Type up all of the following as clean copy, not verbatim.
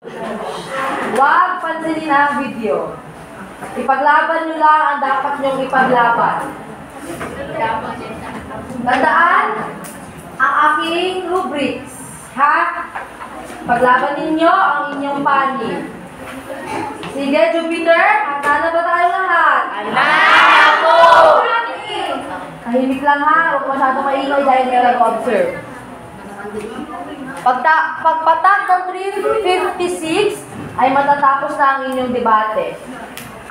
Huwag pansinin ang video. Ipaglaban nyo lang ang dapat nyong ipaglaban. Tandaan ang aking rubrics. Ha? Paglaban ninyo ang inyong panig. Sige, Jupiter. Handa na ba tayo lahat? Handa po! Tahimik lang ha. Huwag masyado maingay dahil may nag-observe. Pagpatak ng 3:56 ay matatapos na ang inyong debate.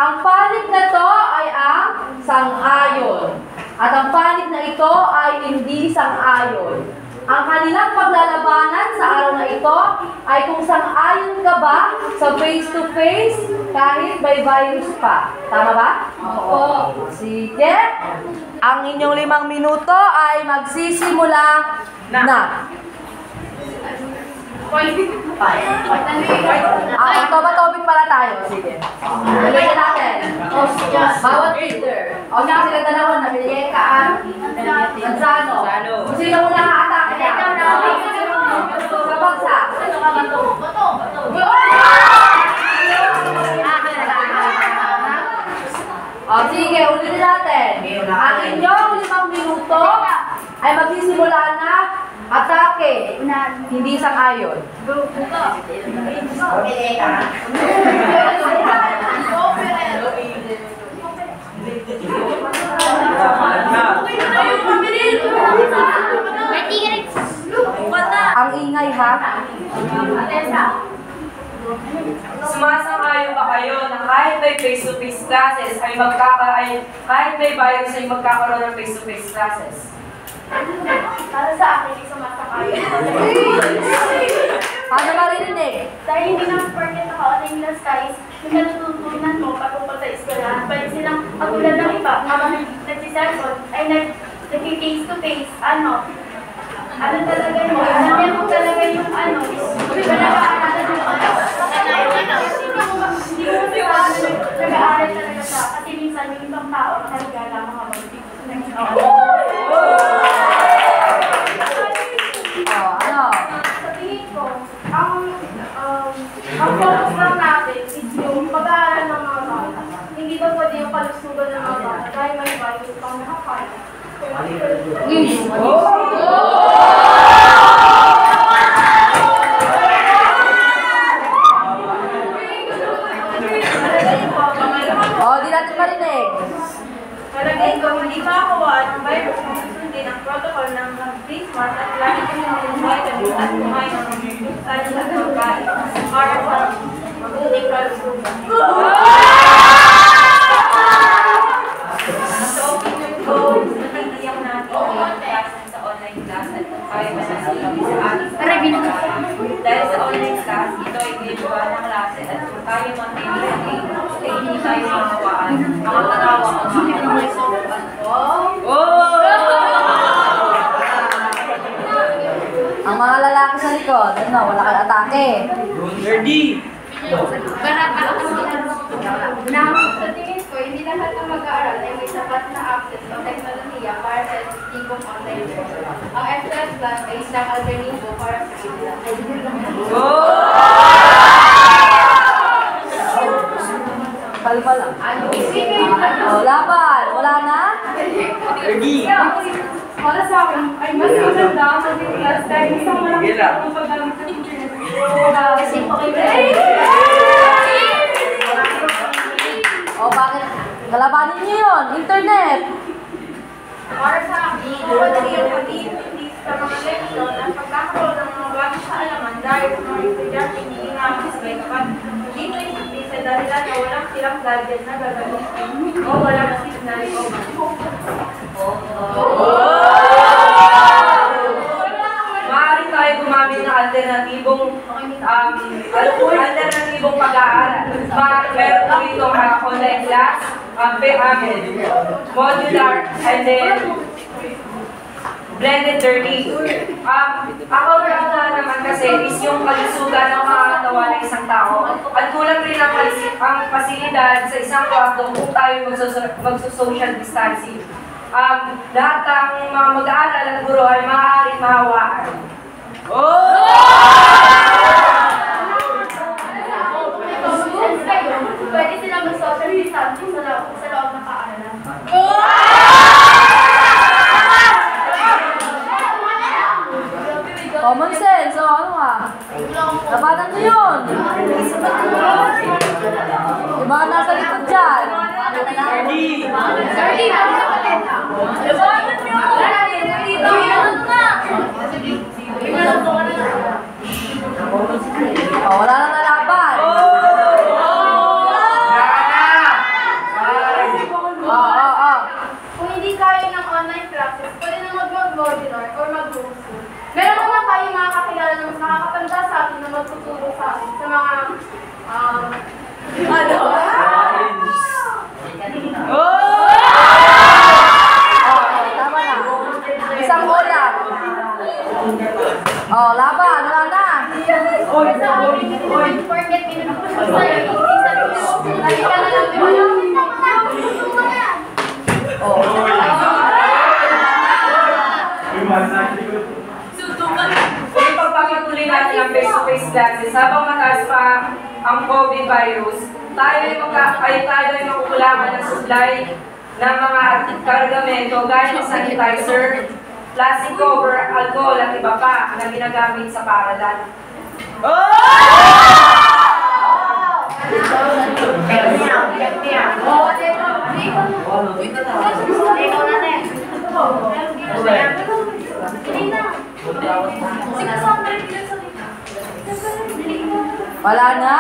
Ang panig na to ay ang sang-ayon. At ang panig na ito ay hindi sang-ayon. Ang kanilang paglalabanan sa araw na ito ay kung sang-ayon ka ba sa face-to-face kahit may virus pa. Tama ba? Oo. Sige. Ang inyong 5 minuto ay magsisimula na. Topic pala tayo. Sige. Ulitin natin. Bawat leader. O siya sila dalawa na Villeka at Manzano. Kung sino muna haatake niya? Kabagsak. O sige, ulitin natin. Ang inyong 5 minuto ay magsisimula na. Atake, hindi sang-ayon. Ang ingay ha? Sumasang-ayon ba kayo na kahit may face-to-face classes ay kahit may virus ay magkakaroon ng face-to-face classes? Para sa akin, isang masakayo. Paano maririnig? Dahil hindi naman porket naka-online class guys, yung natutunan mo patungkol sa eskwelahan, pwede silang katulad ng iba, habang nagsiselfon, ay nag-face-to-face, ano talaga mo, alam mo talaga yung pinag-aaralan mo, hindi mo kasi nag-aaral talaga siya, kasi minsan yung ibang tao, nakaliga lamang habang ang focus lang natin is yung pag-aaral ng mga bata. Hindi ba pwede yung kalusugan ng mga bata dahil may virus pang nakakaya? Di natin marinig. Palagay ko, hindi makakuha ng virus kung susundin ang protocol ng face mask at lagi kong vitamins at kumain ng sana sa pagkain para sa mabuting kalusugan. So, opinion ko, natitiyak natin yung classes sa online class at kung kaya masasalabi sa ating dahil sa online class, ito ay virtual ng klase at kung kaya mag-maintain, ay hindi tayo makawaan. Mga tanawa ko, Ang mga lalaki sa likod, wala kang atake. Ready! Sa tingin ko, hindi lahat ng mag-aaral ay may sapat na access o teknolohiya para sa tipong online learning. Ang FLS Plus ay isang alternatibo para sa kanila. Palpal lang. Laban! Wala na? Ready! Para sa akin, ay mas maganda ang mag-class dahil isang malaking ang paggamit ng internet. Kasi O bakit? Kalabanin niyo yun. Internet. para sa akin, madali ang pag-iintindi sa mga leksyon at pagkakaroon ng mga bagong kaalaman dahil sa mga estudyante hindi nga masabay kapag hindi mo isipin sa dahilan na walang silang gadget na gagamitin o walang signal o Maaari tayo gumamit ng alternatibong pag-aaral. Meron po itong online class, modular, and then blended learning. Ako na naman kasi is yung kalusugan ng mga katawan ng isang tao. At kulang rin ang pasilidad sa isang kwarto kung tayo magso-social distancing. Lahat ng mga mag-aaral at guro ay maaaring mahawaan. yun? Yung mga nasa likod dyan. Oh, wala nang nalaban. Kung hindi kaya ng online classes, pwede na mag-modular or mag-homeschool. Meron naman tayo mga kakilala na mas nakakatanda sa atin na magtuturo sa atin sa mga Tama na. Isang ulam. Oh, laban. Wala na. forget pinag-usap sa'yo. Lagi ka na lang Kung pagpapatuloy natin ang face-to-face classes, habang mataas pa ang COVID virus, tayo ay makukulangan ng supply ng mga kargamento gaya ng sanitizer, plastic cover, alcohol at iba pa na ginagamit sa paaralan. Wala na?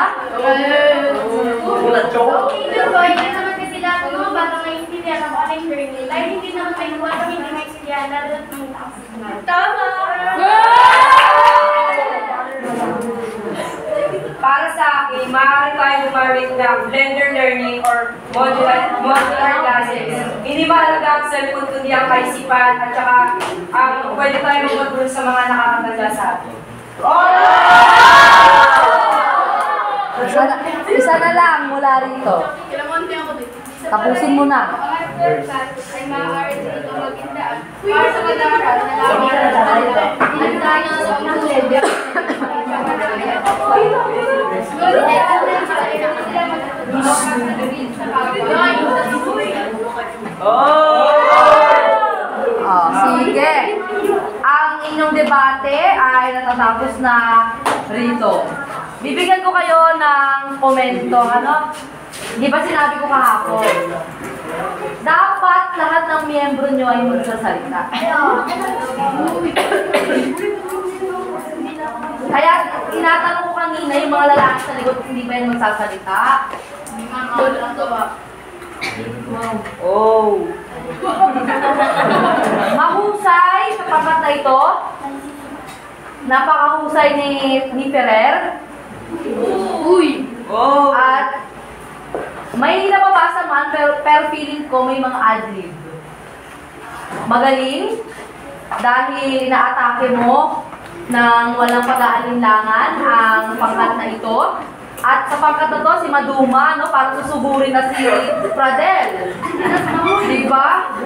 Hindi naman kasi lahat ng mga bata maintindihan ang online learning. Dahil hindi naman may buwan kami hindi maintindihan na rin ng taxi. Tama! Para sa akin, maaari tayo gumamit ng blended learning or modular classes. Hindi mahalaga ang cellphone kundi ang kaisipan at saka pwede tayo magtulong sa mga nakakatanda sa atin. Isa na lang mula rito. Tapusin mo na. Ay maaari dito magindaan. Para sa mag-aaral na lang Oh, sige. Ang inyong debate ay natatapos na rito. Bibigyan ko kayo ng komento, ano? Di ba sinabi ko kahapon? Dapat lahat ng miyembro nyo ay magsasalita. Kaya tinatanong ko kanina yung mga lalaki sa likod, hindi ba yan magsasalita? Oh. Mahusay sa pangkat na ito. Napakahusay ni Ferrer. Uy! Oh. At may nababasa man, pero feeling ko may mga adlib. Magaling dahil inaatake mo ng walang pag-aalinlangan ang pangkat na ito. At sa pangkat na to, si Maduma, no, parang susugurin na si Pradel. Di ba?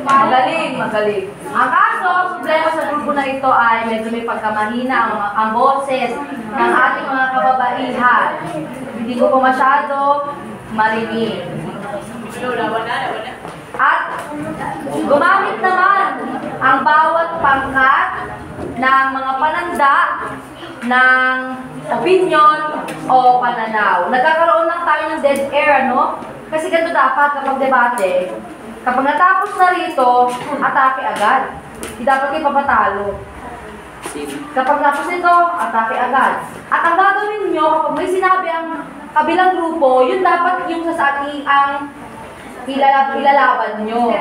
Magaling, magaling. Ang kaso, problema sa grupo na ito ay medyo may pagkamahina ang boses ng ating mga kababaihan. Hindi ko pa masyado marinig. At gumamit naman ang bawat pangkat ng mga pananda ng opinion o pananaw. Nagkakaroon lang tayo ng dead air, ano? Kasi ganito dapat kapag debate, kapag natapos na rito, atake agad. Hindi dapat kayo papatalo. Kapag tapos nito, atake agad. At ang gagawin nyo, kapag may sinabi ang kabilang grupo, yun dapat yung sa ating ang ilalaban nyo.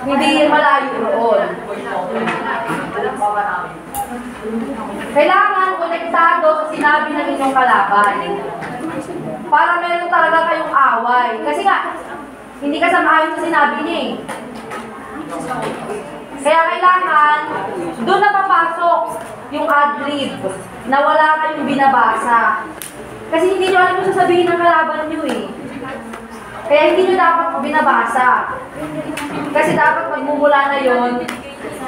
Hindi malayo roon. Kailangan konektado sa sinabi ng inyong kalaban. Para meron talaga kayong away. Kasi nga, hindi ka samahin sa sinabi niya eh. Kaya kailangan, doon na papasok yung adlib na wala kayong binabasa. Kasi hindi nyo alam yung sasabihin ng kalaban nyo eh. Kaya hindi nyo dapat binabasa. Kasi dapat magmumula na yon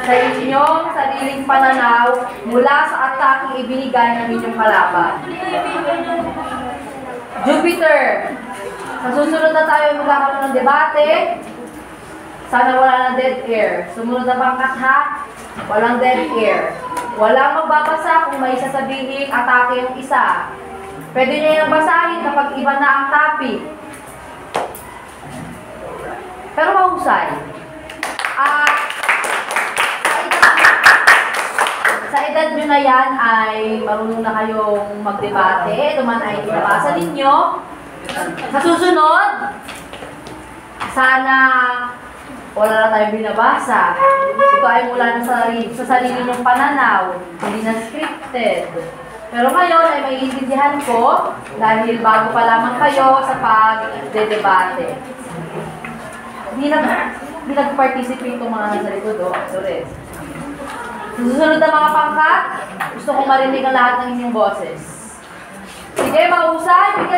sa inyong sariling pananaw mula sa atake ibinigay ng inyong kalaban. Jupiter, sa susunod na tayo magkakaroon ng debate. Sana wala na dead air. Sumunod na pangkat ha. Walang dead air. Walang magbabasa kung may sasabihin, atake yung isa. Pwede niya yung basahin kapag iba na ang topic. Pero mahusay. Sa edad nyo na yan ay marunong na kayong magdebate. Ito man ay pinabasa ninyo. Sa susunod, sana wala na tayong binabasa. Ito ay mula sa sarili ng pananaw, hindi na scripted. Pero ngayon ay maiintindihan ko dahil bago pa lamang kayo sa pagdedebate. Hindi nag-participate itong mga nasa likod, sorry. Susunod na mga pangkat, gusto kong marinig ang lahat ng inyong boses. Sige, mahusay, bigyan